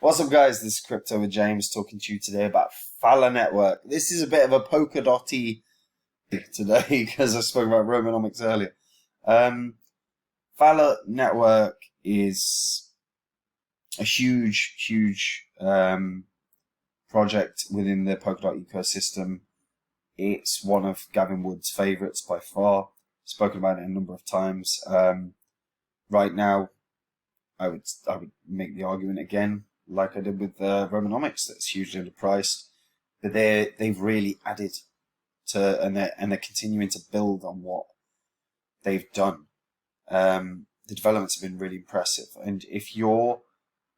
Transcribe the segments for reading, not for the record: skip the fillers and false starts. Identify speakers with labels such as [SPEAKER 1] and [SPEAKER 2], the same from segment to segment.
[SPEAKER 1] What's up, guys? This is Crypto with James talking to you today about Phala Network. This is a bit of a polka dotty today because I spoke about Romanomics earlier. Phala Network is a huge project within the Polkadot ecosystem. It's one of Gavin Wood's favorites by far. Spoken about it a number of times. Right now, I would make the argument again, like I did with Romanomics, that's hugely underpriced. But they've really added to, and they're continuing to build on what they've done. The developments have been really impressive. And if you're,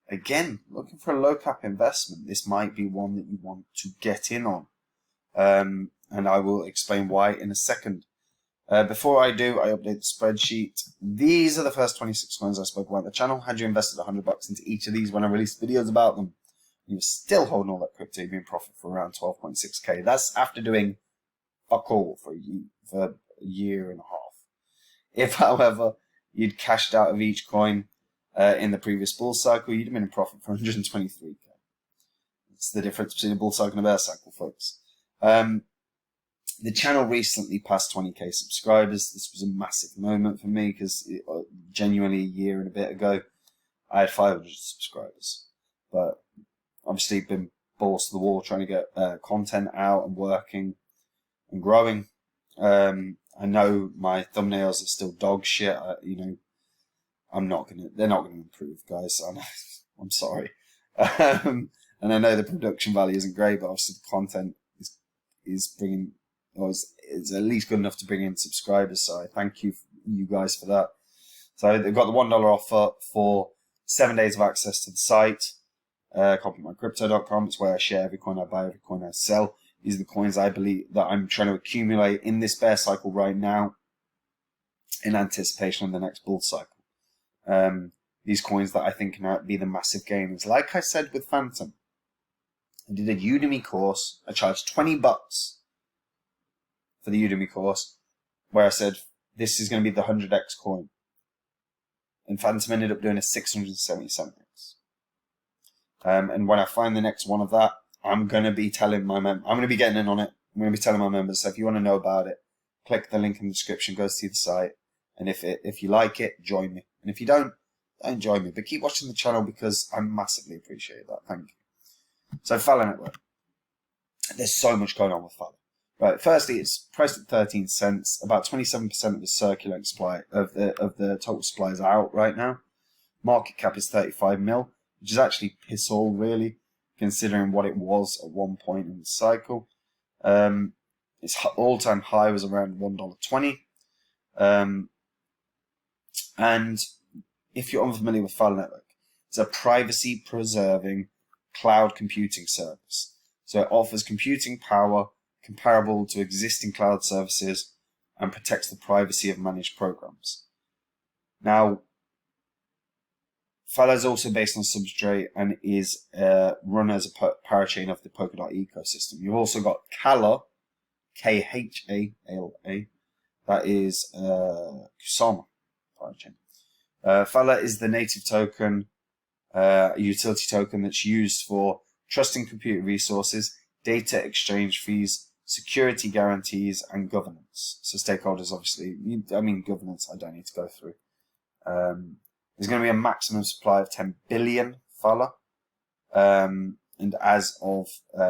[SPEAKER 1] again, looking for a low cap investment, this might be one that you want to get in on. And I will explain why in a second. Before I do, I update the spreadsheet. These are the first 26 coins I spoke about on the channel. Had you invested $100 into each of these when I released videos about them, you're still holding all that crypto, you've been profit for around 12.6k. That's after doing fuck all for a year and a half. If, however, you'd cashed out of each coin in the previous bull cycle, you'd have been in profit for 123k. It's the difference between a bull cycle and a bear cycle, folks. The channel recently passed 20k subscribers. This was a massive moment for me because genuinely a year and a bit ago, I had 500 subscribers. But obviously been balls to the wall trying to get content out and working and growing. I know my thumbnails are still dog shit. They're not gonna improve, guys. I'm sorry. And I know the production value isn't great, but obviously the content is bringing, or is at least good enough to bring in subscribers. So I thank you guys for that. So they've got the $1 offer for 7 days of access to the site. Copymycrypto.com. It's where I share every coin I buy, every coin I sell. These are the coins I believe that I'm trying to accumulate in this bear cycle right now in anticipation of the next bull cycle. These coins that I think can be the massive gainers. Like I said with Phantom, I did a Udemy course. I charged $20 for the Udemy course where I said, this is going to be the 100x coin. And Phantom ended up doing a 677x. And when I find the next one of that, I'm going to be telling my I'm going to be getting in on it. I'm going to be telling my members, so if you want to know about it, click the link in the description, go see the site. And if you like it, join me. And if you don't join me. But keep watching the channel because I massively appreciate that. Thank you. So Phala Network. There's so much going on with Phala. Right, firstly, it's priced at 13 cents. About 27% of the circulating supply of the total supply is out right now. Market cap is 35 mil, which is actually piss all, really, considering what it was at one point in the cycle. Its all-time high was around $1.20. And if you're unfamiliar with Phala Network, it's a privacy-preserving cloud computing service. So it offers computing power comparable to existing cloud services and protects the privacy of managed programs. Now, Phala is also based on Substrate and is run as a parachain of the Polkadot ecosystem. You've also got Khala, Khala, that is Kusama parachain. Phala is the native token, a utility token that's used for trusting computer resources, data exchange fees, security guarantees, and governance. So stakeholders, obviously, governance I don't need to go through. There's going to be a maximum supply of 10 billion Phala, and as of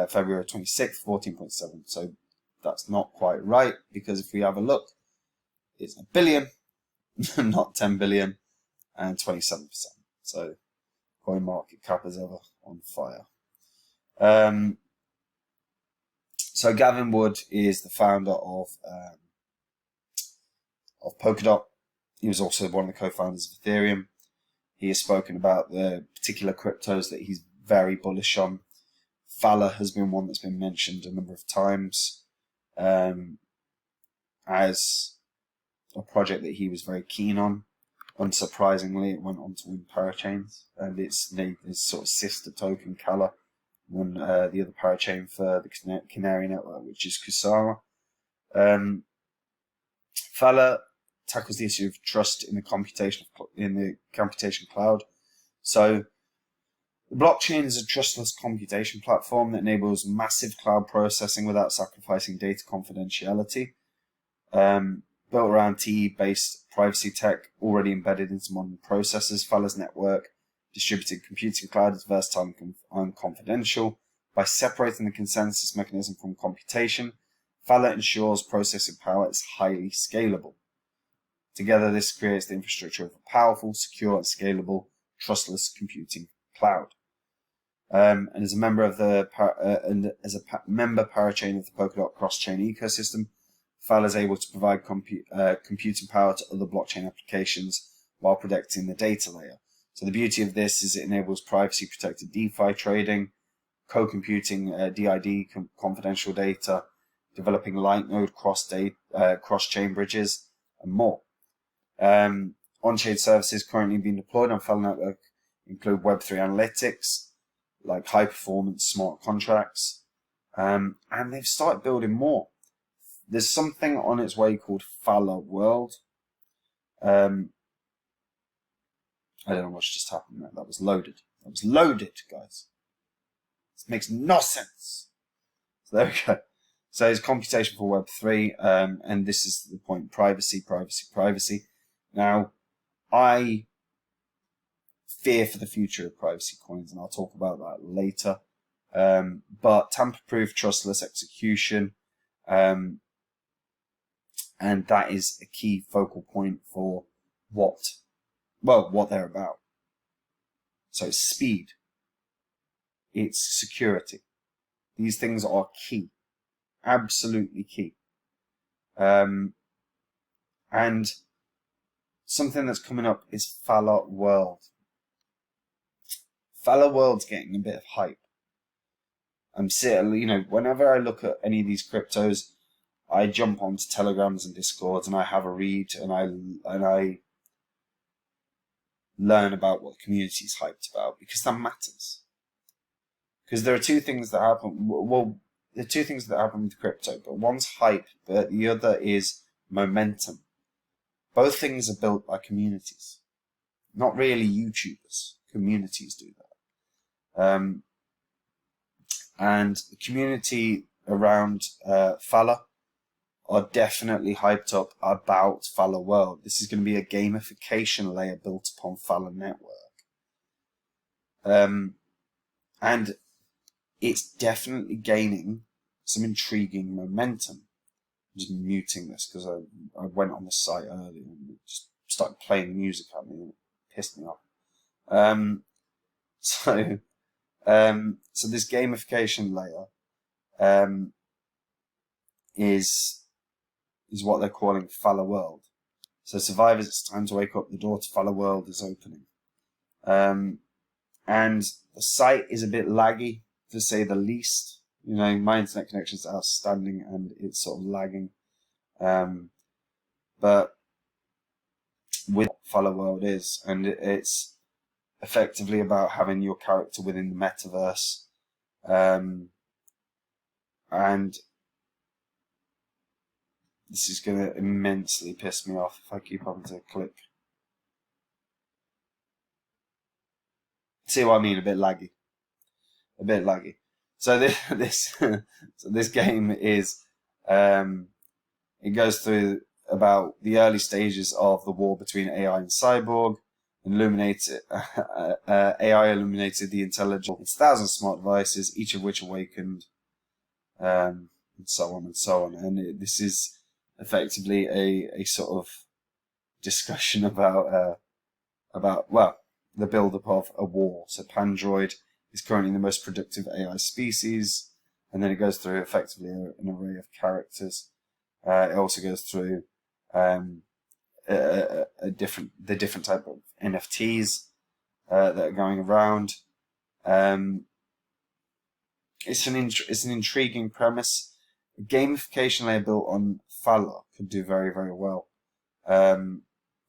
[SPEAKER 1] February 26th, 14.7. So that's not quite right, because if we have a look, it's a billion, not 10 billion, and 27%. So coin market cap is ever on fire. So Gavin Wood is the founder of Polkadot. He was also one of the co-founders of Ethereum. He has spoken about the particular cryptos that he's very bullish on. Phala has been one that's been mentioned a number of times as a project that he was very keen on. Unsurprisingly, it went on to win parachains, and its sort of sister token, Khala, won the other parachain for the Canary network, which is Kusama. Phala tackles the issue of trust in the computation cloud. So The blockchain is a trustless computation platform that enables massive cloud processing without sacrificing data confidentiality. Built around TE-based privacy tech already embedded into modern processors, Phala's network distributed computing cloud is versatile and confidential. By separating the consensus mechanism from computation, Phala ensures processing power is highly scalable. Together, this creates the infrastructure of a powerful, secure, and scalable, trustless computing cloud. And as a member of the member parachain of the Polkadot cross-chain ecosystem, Phala is able to provide computing power to other blockchain applications while protecting the data layer. So the beauty of this is it enables privacy-protected DeFi trading, co-computing DID confidential data, developing light node cross-chain bridges, and more. On-chain services currently being deployed on Phala Network include Web3 analytics, like high-performance smart contracts, and they've started building more. There's something on its way called Phala World. I don't know what's just happened there. That was loaded. That was loaded, guys. This makes no sense. So there we go. So it's computation for Web3, and this is the point: privacy, privacy, privacy. Now, I fear for the future of privacy coins, and I'll talk about that later. But tamper-proof, trustless execution, and that is a key focal point for what they're about. So it's speed, it's security. These things are key, absolutely key. And something that's coming up is Phala World. Phala World's getting a bit of hype. Whenever I look at any of these cryptos, I jump onto Telegrams and Discords and I have a read and I learn about what the community is hyped about, because that matters. Because there are two things that happen. Well, there are two things that happen with crypto, but one's hype, but the other is momentum. Both things are built by communities, not really YouTubers. Communities do that. And the community around Phala are definitely hyped up about Phala World. This is going to be a gamification layer built upon Phala Network. And it's definitely gaining some intriguing momentum. I'm just muting this because I went on the site earlier and it just started playing music at me and it pissed me off. So this gamification layer is what they're calling Phala World. So survivors, it's time to wake up. The door to Phala World is opening. And the site is a bit laggy, to say the least. You know, my internet connection is outstanding and it's sort of lagging. But with what Phala World is, and it's effectively about having your character within the metaverse. And this is going to immensely piss me off if I keep having to click. See what I mean? A bit laggy. A bit laggy. So this game is it goes through about the early stages of the war between AI and cyborg. AI illuminated the intelligence of thousands of smart devices, each of which awakened, and so on and so on. And this is effectively a sort of discussion about the build-up of a war. So Pandroid is currently the most productive AI species, and then it goes through effectively an array of characters. It also goes through the different type of NFTs that are going around. It's an intriguing premise. A gamification layer built on Phala could do very, very well. And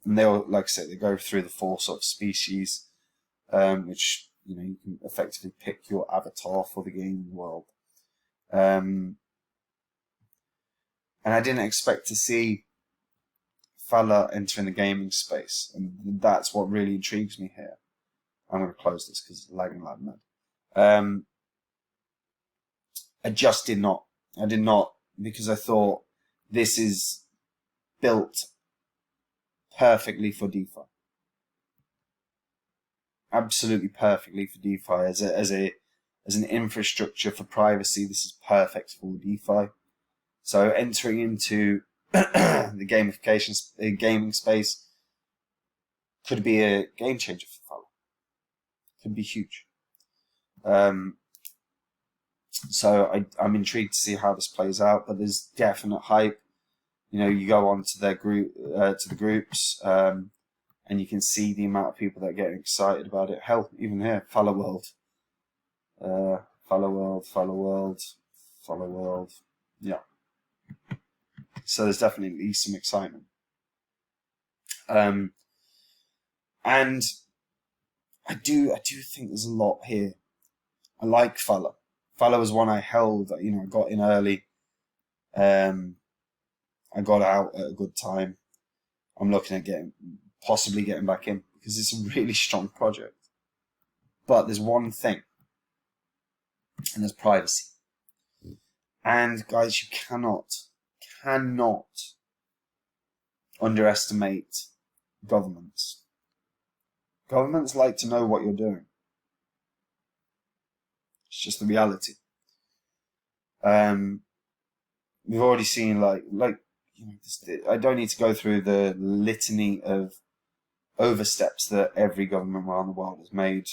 [SPEAKER 1] they'll, like I said, they go through the 4 sort of species, which you can effectively pick your avatar for the gaming world. And I didn't expect to see Phala entering the gaming space, and that's what really intrigues me here. I'm going to close this because it's lagging like mad. I just did not. I did not, because I thought this is built perfectly for DeFi. Absolutely perfectly for DeFi. As an infrastructure for privacy, this is perfect for DeFi. So entering into the gamification gaming space could be a game changer for Phala. Could be huge. So I'm intrigued to see how this plays out, but there's definite hype. You know, you go on to their group, to the groups, and you can see the amount of people that are getting excited about it. Hell, even here, Phala World, Phala World, Phala World, Phala World. Yeah. So there's definitely some excitement. And I do think there's a lot here. I like Phala. Phala was one I held. You know, I got in early. I got out at a good time. I'm looking at possibly getting back in because it's a really strong project. But there's one thing, and there's privacy. And guys, you cannot underestimate governments. Governments like to know what you're doing. It's just the reality. We've already seen like you know, I don't need to go through the litany of oversteps that every government around the world has made.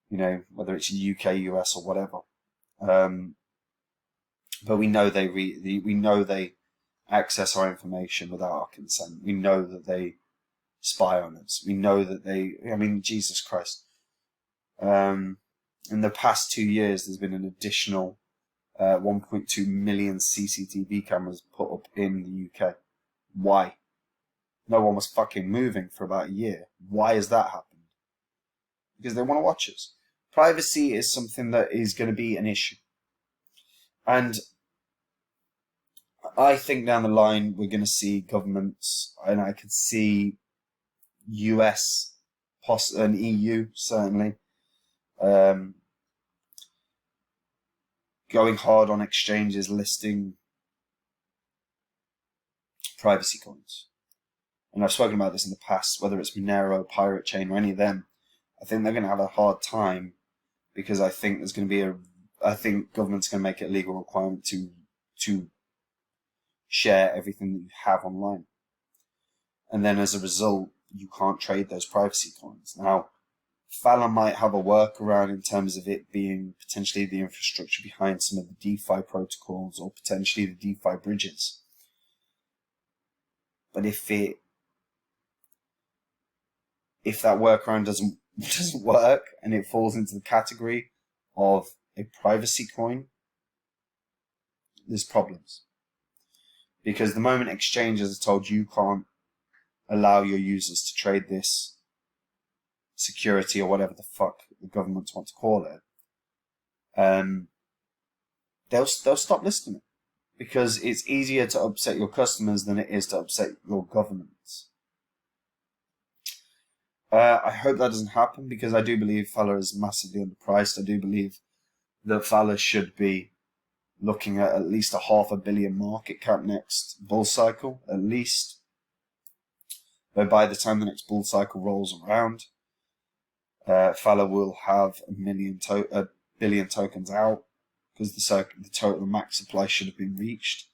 [SPEAKER 1] You know, whether it's UK, US, or whatever. But we know they access our information without our consent. We know that they spy on us. We know that I mean, Jesus Christ. In the past 2 years, there's been an additional 1.2 million CCTV cameras put up in the UK. Why? No one was fucking moving for about a year. Why has that happened? Because they want to watch us. Privacy is something that is going to be an issue. And I think down the line we're going to see governments, and I could see US and EU certainly, going hard on exchanges listing privacy coins. And I've spoken about this in the past, whether it's Monero, Pirate Chain, or any of them. I think they're going to have a hard time because I think there's going to be I think government's going to make it a legal requirement to share everything that you have online. And then as a result, you can't trade those privacy coins. Now, Phala might have a workaround in terms of it being potentially the infrastructure behind some of the DeFi protocols or potentially the DeFi bridges. But if that workaround doesn't work and it falls into the category of a privacy coin, there's problems. Because the moment exchanges are told you can't allow your users to trade this security or whatever the fuck the governments want to call it, they'll stop listening it. Because it's easier to upset your customers than it is to upset your governments. I hope that doesn't happen because I do believe Phala is massively underpriced. I do believe that Phala should be looking at least a $500 million market cap next bull cycle, at least. But by the time the next bull cycle rolls around, Phala will have a billion tokens out because the total max supply should have been reached.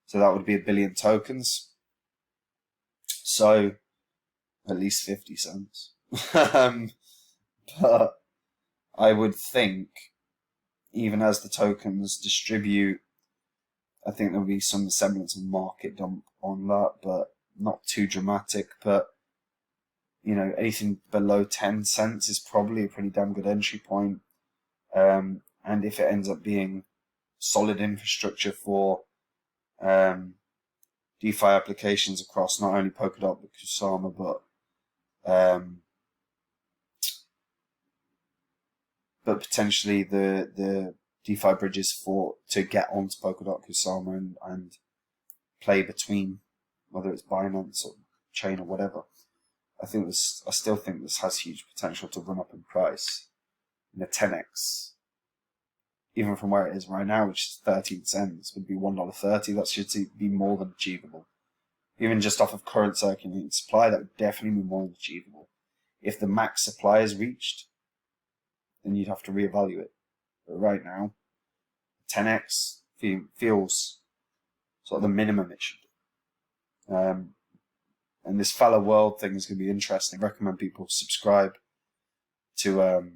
[SPEAKER 1] So that would be 1 billion tokens. So at least 50 cents. But I would think, even as the tokens distribute, I think there'll be some semblance of market dump on that, but not too dramatic. But, you know, anything below 10 cents is probably a pretty damn good entry point. And if it ends up being solid infrastructure for DeFi applications across not only Polkadot but Kusama, but potentially the DeFi bridges to get onto Polkadot, Kusama, and play between, whether it's Binance or Chain or whatever. I still think this has huge potential to run up in price in a 10x. Even from where it is right now, which is 13 cents, would be $1.30. That should be more than achievable. Even just off of current circulating supply, that would definitely be more than achievable. If the max supply is reached, then you'd have to reevaluate. But right now, 10x feels sort of the minimum it should do. And this Phala World thing is going to be interesting. I recommend people subscribe to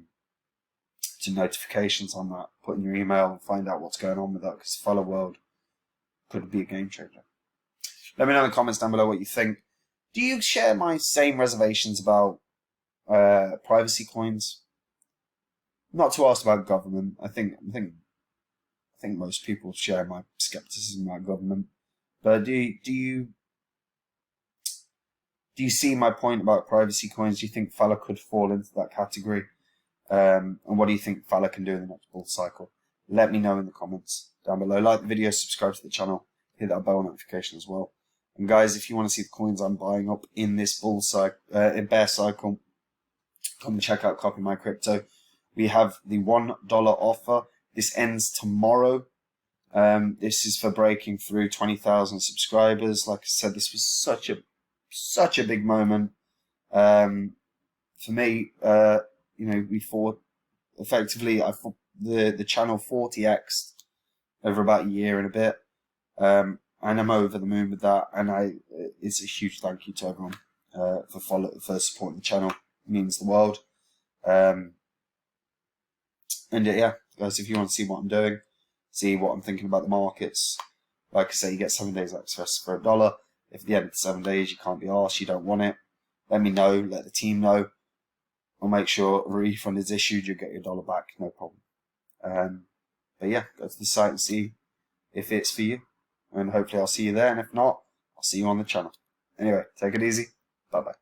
[SPEAKER 1] notifications on that. Put in your email and find out what's going on with that, because Phala World could be a game changer. Let me know in the comments down below what you think. Do you share my same reservations about privacy coins? Not too asked about government. I think most people share my skepticism about government. But do you see my point about privacy coins? Do you think Phala could fall into that category? And what do you think Phala can do in the next bull cycle? Let me know in the comments down below. Like the video, subscribe to the channel, hit that bell notification as well. And guys, if you want to see the coins I'm buying up in this bull cycle, in bear cycle, come and check out Copy My Crypto. We have the $1 offer. This ends tomorrow. This is for breaking through 20,000 subscribers. Like I said, this was such a big moment for me. We fought effectively. I fought the channel 40x over about a year and a bit, and I'm over the moon with that. And it's a huge thank you to everyone for supporting the channel. It means the world. And yeah, guys, if you want to see what I'm doing, see what I'm thinking about the markets, like I say, you get 7 days access for $1. If at the end of the 7 days you can't be asked, you don't want it, let me know, let the team know. I'll make sure a refund is issued, you'll get your $1 back, no problem. But yeah, go to the site and see if it's for you. And hopefully I'll see you there, and if not, I'll see you on the channel. Anyway, take it easy. Bye-bye.